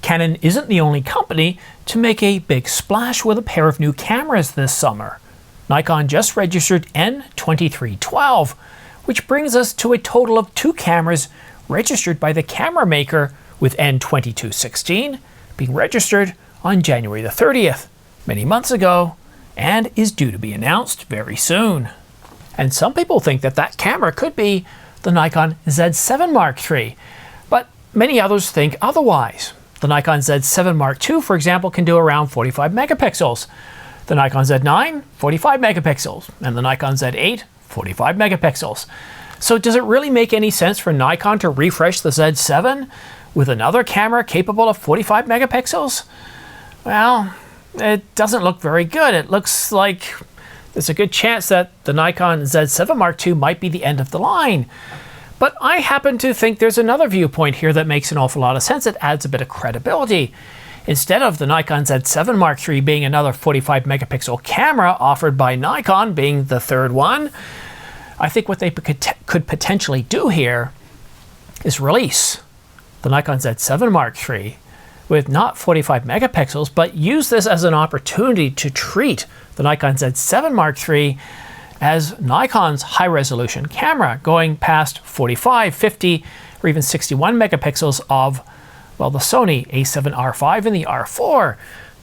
Canon isn't the only company to make a big splash with a pair of new cameras this summer. Nikon just registered N2312, which brings us to a total of 2 cameras registered by the camera maker, with N2216 being registered on January the 30th, many months ago, and is due to be announced very soon. And some people think that that camera could be the Nikon Z7 Mark III, but many others think otherwise. The Nikon Z7 Mark II, for example, can do around 45 megapixels. The Nikon Z9, 45 megapixels, and the Nikon Z8, 45 megapixels. So does it really make any sense for Nikon to refresh the Z7 with another camera capable of 45 megapixels? Well, it doesn't look very good. It looks like there's a good chance that the Nikon Z7 Mark II might be the end of the line. But I happen to think there's another viewpoint here that makes an awful lot of sense. It adds a bit of credibility. Instead of the Nikon Z7 Mark III being another 45 megapixel camera offered by Nikon being the third one, I think what they could potentially do here is release the Nikon Z7 Mark III with not 45 megapixels, but use this as an opportunity to treat the Nikon Z7 Mark III as Nikon's high-resolution camera, going past 45, 50, or even 61 megapixels of, well, the Sony A7R5 and the R4.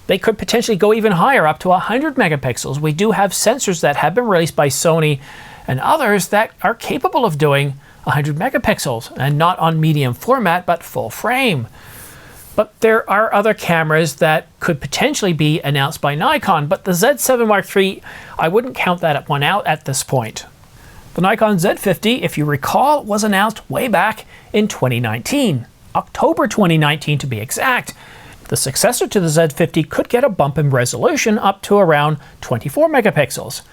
They could potentially go even higher, up to 100 megapixels. We do have sensors that have been released by Sony and others that are capable of doing 100 megapixels, and not on medium format, but full frame. But there are other cameras that could potentially be announced by Nikon, but the Z7 Mark III, I wouldn't count that one out at this point. The Nikon Z50, if you recall, was announced way back in 2019, October 2019 to be exact. The successor to the Z50 could get a bump in resolution up to around 24 megapixels.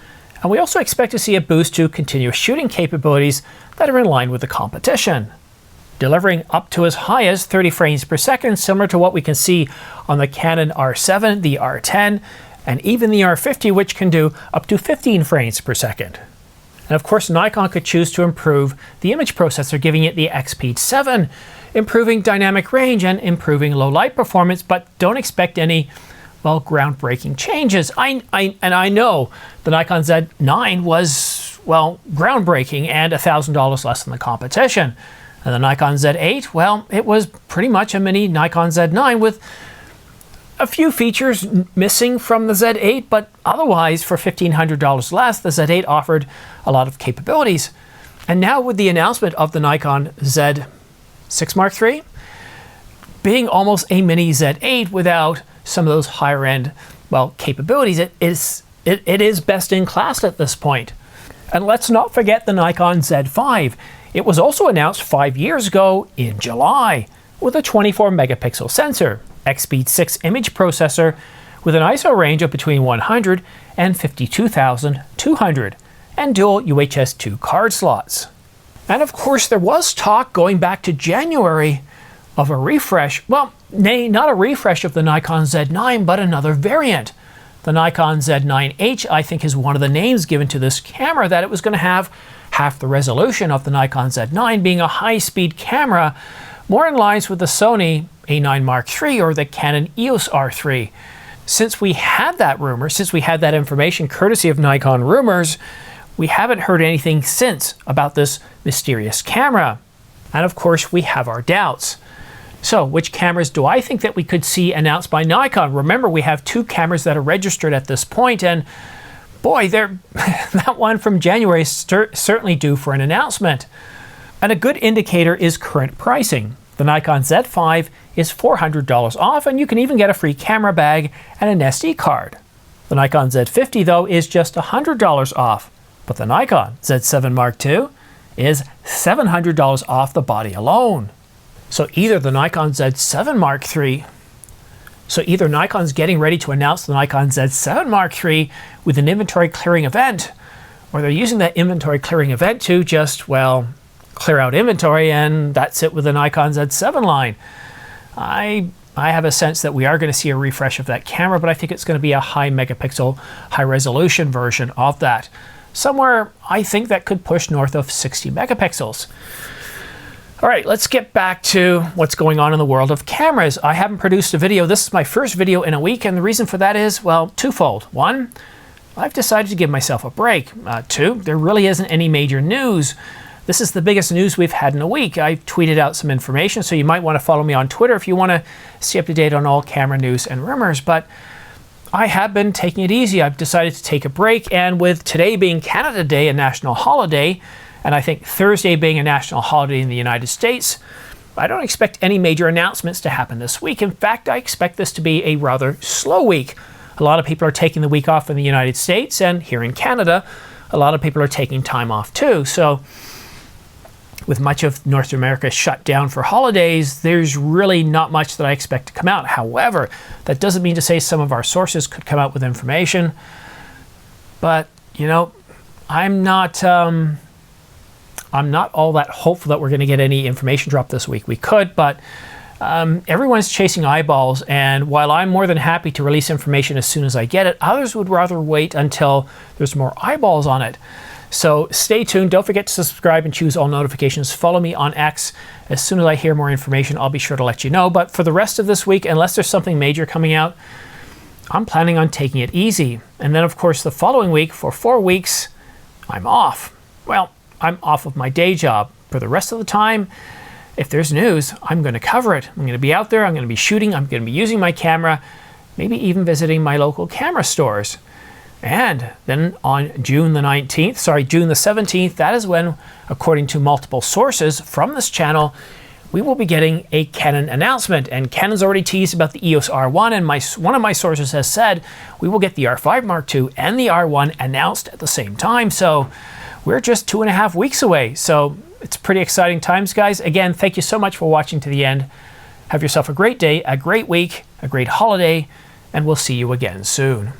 And we also expect to see a boost to continuous shooting capabilities that are in line with the competition, delivering up to as high as 30 frames per second, similar to what we can see on the Canon R7, the R10, and even the R50, which can do up to 15 frames per second. And of course, Nikon could choose to improve the image processor, giving it the XP 7, improving dynamic range and improving low light performance, but don't expect any, well, groundbreaking changes. I know the Nikon Z9 was, well, groundbreaking and $1,000 less than the competition. And the Nikon Z8, well, it was pretty much a mini Nikon Z9 with a few features missing from the Z8, but otherwise for $1,500 less, the Z8 offered a lot of capabilities. And now with the announcement of the Nikon Z6 Mark III, being almost a mini Z8 without some of those higher end, well, capabilities, it is best in class at this point. And let's not forget the Nikon Z5. It was also announced 5 years ago in July with a 24 megapixel sensor, XP 6 image processor with an ISO range of between 100 and 52,200 and dual UHS-2 card slots. And of course there was talk going back to January of a refresh, well, nay, not a refresh of the Nikon Z9, but another variant. The Nikon Z9H, I think, is one of the names given to this camera, that it was going to have half the resolution of the Nikon Z9, being a high-speed camera, more in line with the Sony A9 Mark III or the Canon EOS R3. Since we had that rumor, since we had that information courtesy of Nikon Rumors, we haven't heard anything since about this mysterious camera. And of course, we have our doubts. So, which cameras do I think that we could see announced by Nikon? Remember, we have 2 cameras that are registered at this point, and boy, that one from January is certainly due for an announcement. And a good indicator is current pricing. The Nikon Z5 is $400 off, and you can even get a free camera bag and an SD card. The Nikon Z50, though, is just $100 off, but the Nikon Z7 Mark II is $700 off the body alone. So either the Nikon Z7 Mark III, so either Nikon's getting ready to announce the Nikon Z7 Mark III with an inventory clearing event, or they're using that inventory clearing event to just, well, clear out inventory, and that's it with the Nikon Z7 line. I have a sense that we are going to see a refresh of that camera, but I think it's going to be a high megapixel, high resolution version of that. Somewhere, I think, that could push north of 60 megapixels. All right, let's get back to what's going on in the world of cameras. I haven't produced a video. This is my first video in a week, and the reason for that is, well, twofold. One, I've decided to give myself a break. Two, there really isn't any major news. This is the biggest news we've had in a week. I tweeted out some information, so you might want to follow me on Twitter if you want to stay up to date on all camera news and rumors, but I have been taking it easy. I've decided to take a break, and with today being Canada Day, a national holiday, and I think Thursday being a national holiday in the United States, I don't expect any major announcements to happen this week. In fact, I expect this to be a rather slow week. A lot of people are taking the week off in the United States, and here in Canada, a lot of people are taking time off too. So with much of North America shut down for holidays, there's really not much that I expect to come out. However, that doesn't mean to say some of our sources could come out with information. But, you know, I'm not all that hopeful that we're going to get any information drop this week. We could, but everyone's chasing eyeballs, and while I'm more than happy to release information as soon as I get it, others would rather wait until there's more eyeballs on it. So stay tuned. Don't forget to subscribe and choose all notifications. Follow me on X. As soon as I hear more information, I'll be sure to let you know. But for the rest of this week, unless there's something major coming out, I'm planning on taking it easy. And then, of course, the following week, for 4 weeks, I'm off. Well, I'm off of my day job. For the rest of the time, if there's news, I'm going to cover it. I'm going to be out there, I'm going to be shooting, I'm going to be using my camera, maybe even visiting my local camera stores. And then on June the 17th, that is when, according to multiple sources from this channel, we will be getting a Canon announcement. And Canon's already teased about the EOS R1, and one of my sources has said we will get the R5 Mark II and the R1 announced at the same time. So we're just 2.5 weeks away. So it's pretty exciting times, guys. Again, thank you so much for watching to the end. Have yourself a great day, a great week, a great holiday, and we'll see you again soon.